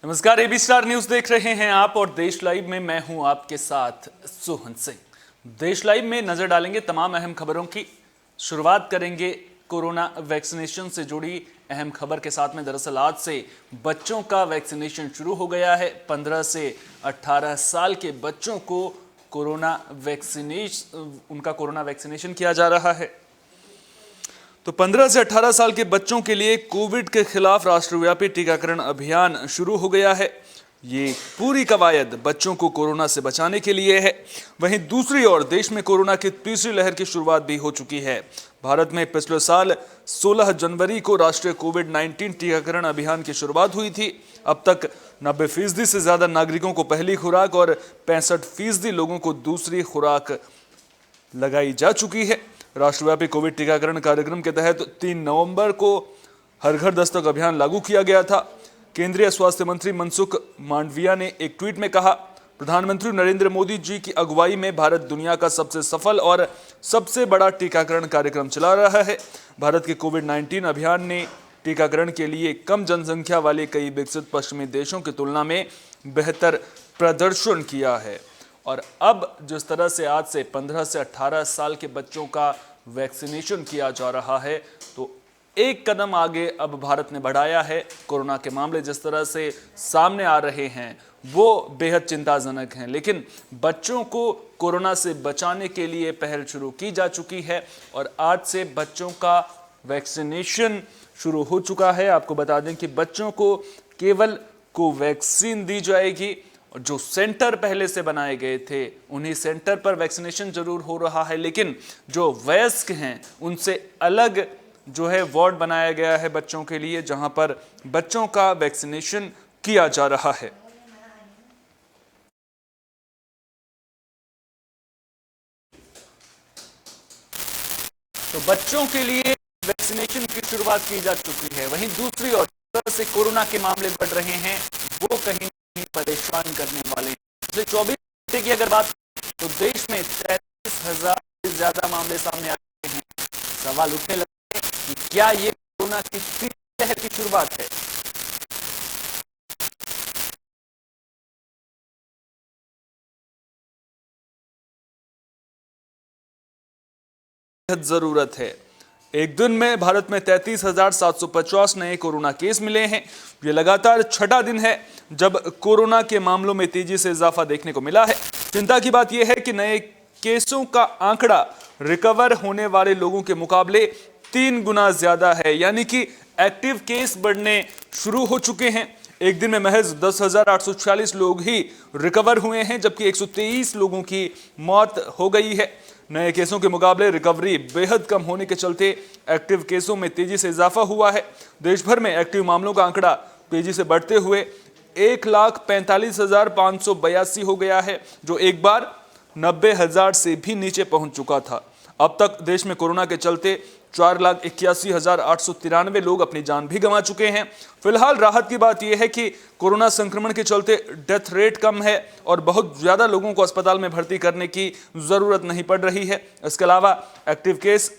नमस्कार, AB star news देख रहे हैं आप और देश लाइव में मैं हूं आपके साथ सोहन सिंह। देश लाइव में नजर डालेंगे तमाम अहम खबरों की। शुरुआत करेंगे कोरोना वैक्सीनेशन से जुड़ी अहम खबर के साथ में। दरअसल आज से बच्चों का वैक्सीनेशन शुरू हो गया है। 15 से 18 साल के बच्चों को कोरोना वैक्सीनेशन किया जा रहा है। तो 15 से 18 साल के बच्चों के लिए कोविड के खिलाफ राष्ट्रव्यापी टीकाकरण अभियान शुरू हो गया है। ये पूरी कवायद बच्चों को कोरोना से बचाने के लिए है। वहीं दूसरी ओर देश में कोरोना की तीसरी लहर की शुरुआत भी हो चुकी है। भारत में पिछले साल 16 जनवरी को राष्ट्रीय कोविड-19 टीकाकरण अभियान की शुरुआत हुई थी। अब तक 90% से ज्यादा नागरिकों को पहली खुराक और 65% लोगों को दूसरी खुराक लगाई जा चुकी है। राष्ट्रव्यापी कोविड टीकाकरण कार्यक्रम के तहत 3 नवंबर को हर घर दस्तक अभियान लागू किया गया था। केंद्रीय स्वास्थ्य मंत्री मनसुख मांडविया ने एक ट्वीट में कहा, प्रधानमंत्री नरेंद्र मोदी जी की अगुवाई में भारत दुनिया का सबसे सफल और सबसे बड़ा टीकाकरण कार्यक्रम चला रहा है। भारत के कोविड-19 अभियान ने टीकाकरण के लिए कम जनसंख्या वाले कई विकसित पश्चिमी देशों की तुलना में बेहतर प्रदर्शन किया है। और अब जिस तरह से आज से 15 से 18 साल के बच्चों का वैक्सीनेशन किया जा रहा है, तो एक कदम आगे अब भारत ने बढ़ाया है। कोरोना के मामले जिस तरह से सामने आ रहे हैं वो बेहद चिंताजनक हैं, लेकिन बच्चों को कोरोना से बचाने के लिए पहल शुरू की जा चुकी है और आज से बच्चों का वैक्सीनेशन शुरू हो चुका है। आपको बता दें कि बच्चों को केवल कोवैक्सीन दी जाएगी। जो सेंटर पहले से बनाए गए थे उन्हीं सेंटर पर वैक्सीनेशन जरूर हो रहा है, लेकिन जो वयस्क हैं उनसे अलग जो है वार्ड बनाया गया है बच्चों के लिए, जहां पर बच्चों का वैक्सीनेशन किया जा रहा है। तो बच्चों के लिए वैक्सीनेशन की शुरुआत की जा चुकी है। वहीं दूसरी ओर से कोरोना के मामले बढ़ रहे हैं, वो कहीं परेशान करने वाले हैं। पिछले 24 घंटे की अगर बात तो देश में 33,000 से ज्यादा मामले सामने आ रहे हैं। सवाल उठने लगे कि क्या ये कोरोना की तीसरी लहर की शुरुआत है? जरूरत है। एक दिन में भारत में 33,750 नए कोरोना केस मिले हैं। ये लगातार छठा दिन है जब कोरोना के मामलों में तेजी से इजाफा देखने को मिला है। चिंता की बात यह है कि नए केसों का आंकड़ा रिकवर होने वाले लोगों के मुकाबले 3 गुना ज्यादा है, यानी कि एक्टिव केस बढ़ने शुरू हो चुके हैं। एक दिन में महज 10,846 लोग ही रिकवर हुए हैं, जबकि 123 लोगों की मौत हो गई है। नए केसों के मुकाबले रिकवरी बेहद कम होने के चलते एक्टिव केसों में तेजी से इजाफा हुआ है। देश भर में एक्टिव मामलों का आंकड़ा तेजी से बढ़ते हुए 1,45,582 हो गया है, जो एक बार 90,000 से भी नीचे पहुंच चुका था। अब तक देश में कोरोना के चलते 4,81,893 लोग अपनी जान भी गंवा चुके हैं। फिलहाल राहत की बात यह है कि कोरोना संक्रमण के चलते डेथ रेट कम है और बहुत ज्यादा लोगों को अस्पताल में भर्ती करने की जरूरत नहीं पड़ रही है। इसके अलावा एक्टिव केस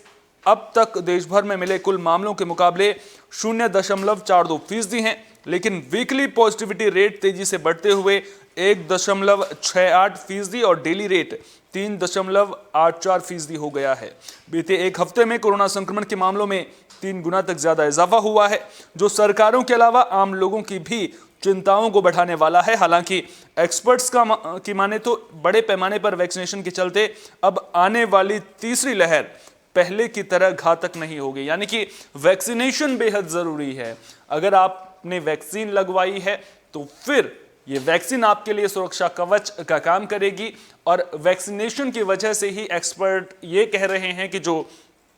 अब तक देश भर में मिले कुल मामलों के मुकाबले 0.42% हैं, लेकिन वीकली पॉजिटिविटी रेट तेजी से बढ़ते हुए 1.68% और डेली रेट 3.84% हो गया है। बीते एक हफ्ते में कोरोना संक्रमण के मामलों में 3 गुना तक ज्यादा इजाफा हुआ है, जो सरकारों के अलावा आम लोगों की भी चिंताओं को बढ़ाने वाला है। हालांकि एक्सपर्ट्स की माने तो बड़े पैमाने पर वैक्सीनेशन के चलते अब आने वाली तीसरी लहर पहले की तरह घातक नहीं होगी, यानी कि वैक्सीनेशन बेहद जरूरी है। अगर आपने वैक्सीन लगवाई है तो फिर ये वैक्सीन आपके लिए सुरक्षा कवच का काम करेगी और वैक्सीनेशन की वजह से ही एक्सपर्ट ये कह रहे हैं कि जो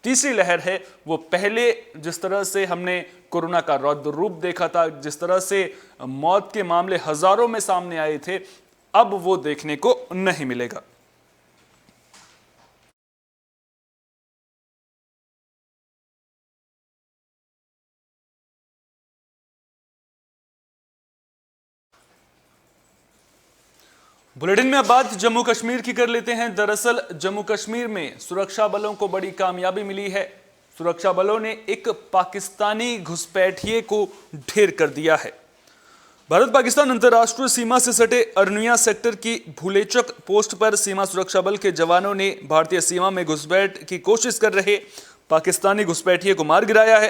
तीसरी लहर है वो पहले जिस तरह से हमने कोरोना का रौद्र रूप देखा था, जिस तरह से मौत के मामले हजारों में सामने आए थे, अब वो देखने को नहीं मिलेगा। बुलेटिन में अब बात जम्मू कश्मीर की कर लेते हैं। दरअसल जम्मू कश्मीर में सुरक्षा बलों को बड़ी कामयाबी मिली है। सुरक्षा बलों ने एक पाकिस्तानी घुसपैठिए को ढेर कर दिया है। भारत पाकिस्तान अंतर्राष्ट्रीय सीमा से सटे अरनिया सेक्टर की भूलेचक पोस्ट पर सीमा सुरक्षा बल के जवानों ने भारतीय सीमा में घुसपैठ की कोशिश कर रहे पाकिस्तानी घुसपैठिए को मार गिराया है।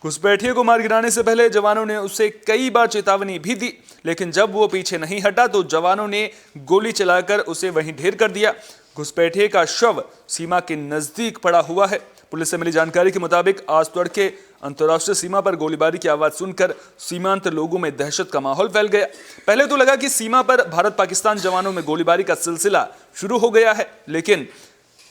घुसपैठिए को मार गिराने से पहले जवानों ने उसे कई बार चेतावनी भी दी, लेकिन जब वो पीछे नहीं हटा तो जवानों ने गोली चलाकर उसे वहीं ढेर कर दिया। घुसपैठिए का शव सीमा के नजदीक पड़ा हुआ है। पुलिस से मिली जानकारी के मुताबिक आज तड़के अंतर्राष्ट्रीय सीमा पर गोलीबारी की आवाज सुनकर सीमांत लोगों में दहशत का माहौल फैल गया। पहले तो लगा कि सीमा पर भारत पाकिस्तान जवानों में गोलीबारी का सिलसिला शुरू हो गया है, लेकिन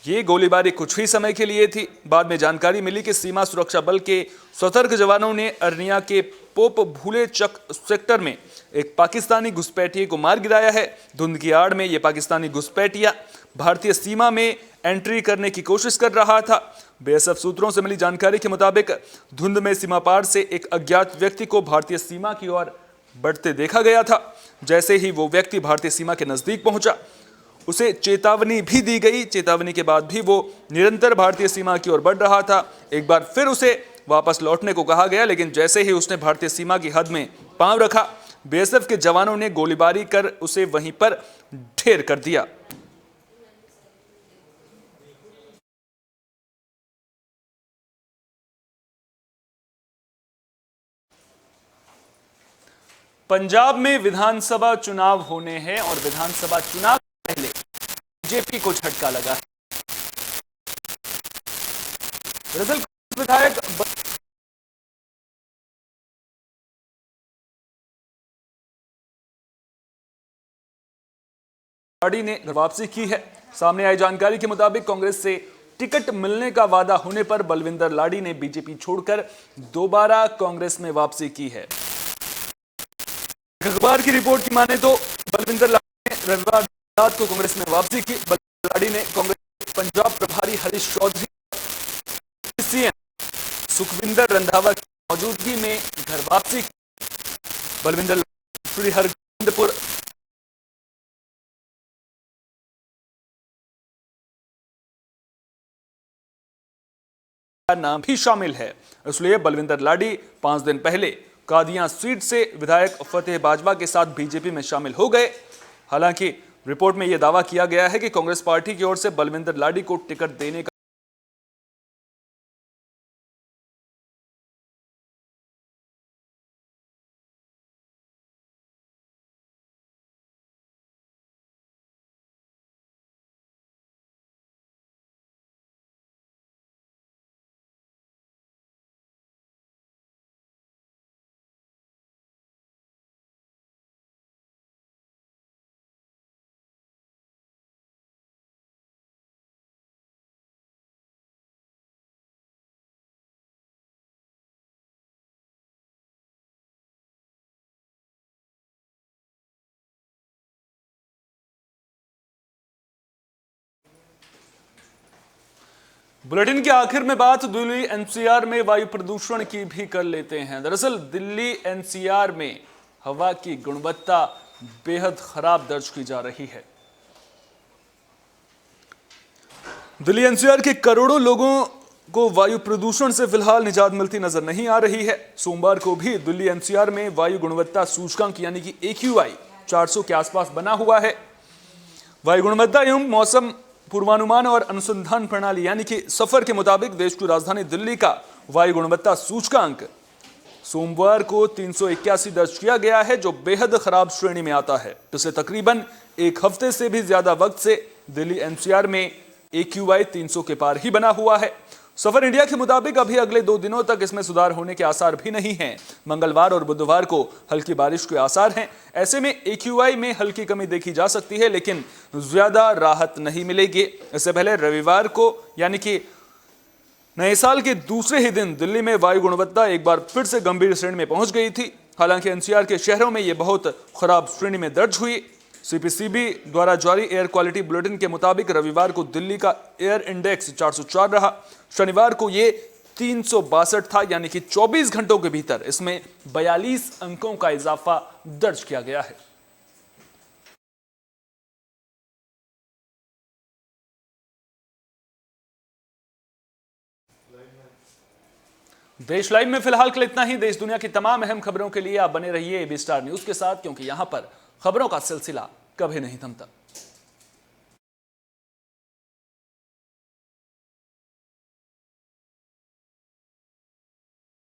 ये गोलीबारी कुछ ही समय के लिए थी। बाद में जानकारी मिली कि सीमा सुरक्षा बल के सतर्क जवानों ने अरनिया के पोप भूले चक सेक्टर में एक पाकिस्तानी घुसपैठिए को मार गिराया है। धुंध की आड़ में यह पाकिस्तानी घुसपैठिया भारतीय सीमा में एंट्री करने की कोशिश कर रहा था। बीएसएफ सूत्रों से मिली जानकारी के मुताबिक धुंध में सीमा पार से एक अज्ञात व्यक्ति को भारतीय सीमा की ओर बढ़ते देखा गया था। जैसे ही वो व्यक्ति भारतीय सीमा के नजदीक पहुंचा, उसे चेतावनी भी दी गई। चेतावनी के बाद भी वो निरंतर भारतीय सीमा की ओर बढ़ रहा था। एक बार फिर उसे वापस लौटने को कहा गया, लेकिन जैसे ही उसने भारतीय सीमा की हद में पांव रखा, बीएसएफ के जवानों ने गोलीबारी कर उसे वहीं पर ढेर कर दिया। पंजाब में विधानसभा चुनाव होने हैं और विधानसभा चुनाव से पहले बीजेपी को झटका लगा है। दरअसल विधायक लाड़ी ने वापसी की है। सामने आई जानकारी के मुताबिक कांग्रेस से टिकट मिलने का वादा होने पर बलविंदर लाड़ी ने बीजेपी छोड़कर दोबारा कांग्रेस में वापसी की है। अखबार की रिपोर्ट की माने तो बलविंदर लाड़ी ने रविवार रात को कांग्रेस में वापसी की। बलविंदर लाड़ी ने कांग्रेस पंजाब प्रभारी हरीश चौधरी, सीएम सुखविंदर रंधावा की मौजूदगी में घर वापसी की। बलविंदर लाड़ी श्री हरगोबिंदपुर का नाम भी शामिल है, इसलिए बलविंदर लाड़ी 5 दिन पहले कादियां सीट से विधायक फतेह बाजवा के साथ बीजेपी में शामिल हो गए। हालांकि रिपोर्ट में यह दावा किया गया है कि कांग्रेस पार्टी की ओर से बलविंदर लाड़ी को टिकट देने का बुलेटिन के आखिर में बात दिल्ली एनसीआर में वायु प्रदूषण की भी कर लेते हैं। दरअसल दिल्ली एनसीआर में हवा की गुणवत्ता बेहद खराब दर्ज की जा रही है। दिल्ली एनसीआर के करोड़ों लोगों को वायु प्रदूषण से फिलहाल निजात मिलती नजर नहीं आ रही है। सोमवार को भी दिल्ली एनसीआर में वायु गुणवत्ता सूचकांक यानी कि AQI 400 के आसपास बना हुआ है। वायु गुणवत्ता एवं मौसम पूर्वानुमान और अनुसंधान प्रणाली यानी कि सफर के मुताबिक देश की राजधानी दिल्ली का वायु गुणवत्ता सूचकांक सोमवार को 381 दर्ज किया गया है, जो बेहद खराब श्रेणी में आता है। पिछले तकरीबन एक हफ्ते से भी ज्यादा वक्त से दिल्ली एनसीआर में AQI 300 के पार ही बना हुआ है। सफर इंडिया के मुताबिक अभी अगले 2 दिनों तक इसमें सुधार होने के आसार भी नहीं हैं। मंगलवार और बुधवार को हल्की बारिश के आसार हैं। ऐसे में AQI में हल्की कमी देखी जा सकती है, लेकिन ज्यादा राहत नहीं मिलेगी। इससे पहले रविवार को यानी कि नए साल के दूसरे ही दिन दिल्ली में वायु गुणवत्ता एक बार फिर से गंभीर श्रेणी में पहुंच गई थी। हालांकि एनसीआर के शहरों में यह बहुत खराब श्रेणी में दर्ज हुई। सीपीसीबी द्वारा जारी एयर क्वालिटी बुलेटिन के मुताबिक रविवार को दिल्ली का एयर इंडेक्स 404 रहा। शनिवार को ये 362 था, यानी कि 24 घंटों के भीतर इसमें 42 अंकों का इजाफा दर्ज किया गया है। देश लाइव में फिलहाल के लिए इतना ही। देश दुनिया की तमाम अहम खबरों के लिए आप बने रहिए AB स्टार न्यूज के साथ, क्योंकि यहां पर खबरों का सिलसिला कभी नहीं थमता।